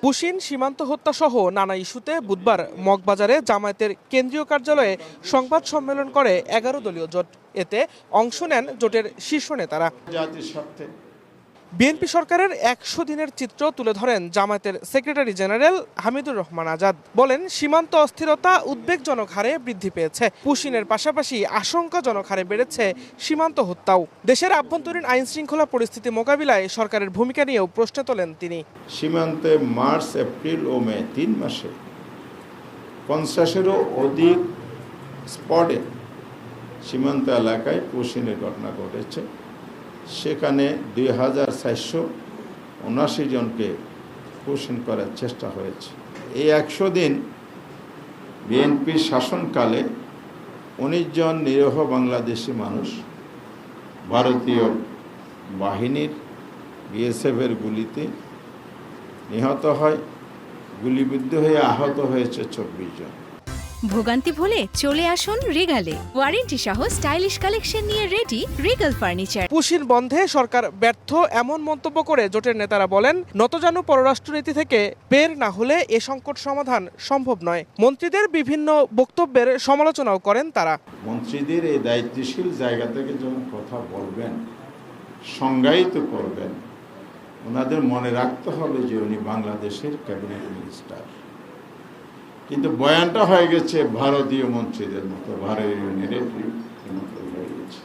Push in সীমান্ত হত্যা সহ নানা ইস্যুতে বুধবার মগবাজারে জামায়াতের কেন্দ্রীয় কার্যালয়ে সংবাদ সম্মেলন করে 11 দলীয় জোট। এতে অংশ নেন জোটের শীর্ষ নেতারা। বিএনপি সরকারের 100 দিনের চিত্র তুলে ধরেন জামায়াতের সেক্রেটারি জেনারেল হামিদুর রহমান আজাদ। বলেন, সীমান্ত অস্থিরতা উদ্বেগজনক হারে বৃদ্ধি পেয়েছে। পুশিনের পাশাপাশি আশঙ্কাজনক হারে বেড়েছে সীমান্ত হত্যাও। দেশের আভ্যন্তরীণ আইন শৃঙ্খলা পরিস্থিতি মোকাবিলায় সরকারের ভূমিকা নিয়েও প্রশ্ন তোলেন তিনি। সীমান্তে মার্চ, এপ্রিল ও মে 3 মাসে 50-এরও অধিক স্পটে সীমান্ত এলাকায় পুশিনের ঘটনা ঘটেছে। সেখানে 2479 জনকে পুশিন করার চেষ্টা হয়েছে। এই 100 দিন বিএনপি শাসনকালে 19 জন নিরীহ বাংলাদেশি মানুষ ভারতীয় বাহিনীর বিএসএফের গুলিতে নিহত হয়, গুলিবিদ্ধ হয়ে আহত হয়েছে 24 জন। ভোগান্তি ভুলে চলে আসুন রিগালে। ওয়ারেন্টি সহ স্টাইলিশ কালেকশন নিয়ে রেডি রিগাল ফার্নিচার। পুশিন বন্ধে সরকার ব্যর্থ এমন মন্তব্য করে জোটের নেতারা বলেন, নতজানু পররাষ্ট্রনীতি থেকে বের না হলে এ সংকট সমাধান সম্ভব নয়। মন্ত্রীদের বিভিন্ন বক্তব্যের সমালোচনাও করেন তারা। মন্ত্রীদের এই দায়িত্বশীল জায়গা থেকে যখন কথা বলবেন, সংজ্ঞায়িত করবেন, ওনাদের মনে রাখতে হবে যে উনি বাংলাদেশের ক্যাবিনেট মিনিস্টার। কিন্তু বয়ানটা হয়ে গেছে ভারতীয় মন্ত্রীদের মতো, ভারতীয় নেরেটিভ মতো হয়ে গেছে।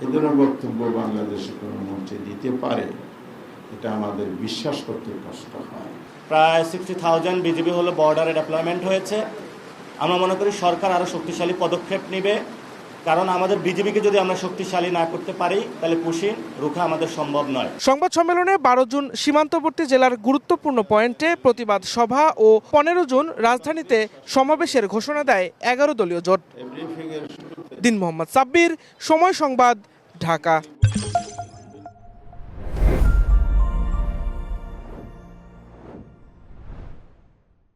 এই ধরনের বক্তব্য বাংলাদেশে কোনো মন্ত্রী দিতে পারে, এটা আমাদের বিশ্বাস করতে কষ্ট হয়। প্রায় 60,000 বিজিবি হলো বর্ডারে ডেপ্লয়মেন্ট হয়েছে। আমরা মনে করি সরকার আরও শক্তিশালী পদক্ষেপ নেবে, কারণ আমাদের বিজিবিকে যদি আমরা শক্তিশালী না করতে পারি তাহলে পুশিন রুখা আমাদের সম্ভব নয়। সংবাদ সম্মেলনে 12 জুন সীমান্তবর্তী জেলার গুরুত্বপূর্ণ পয়েন্টে প্রতিবাদ সভা ও 15 জুন রাজধানীতে সমাবেশের ঘোষণা দেয় 11 দলীয় জোট। দিন মোহাম্মদ সাব্বির, সময় সংবাদ, ঢাকা।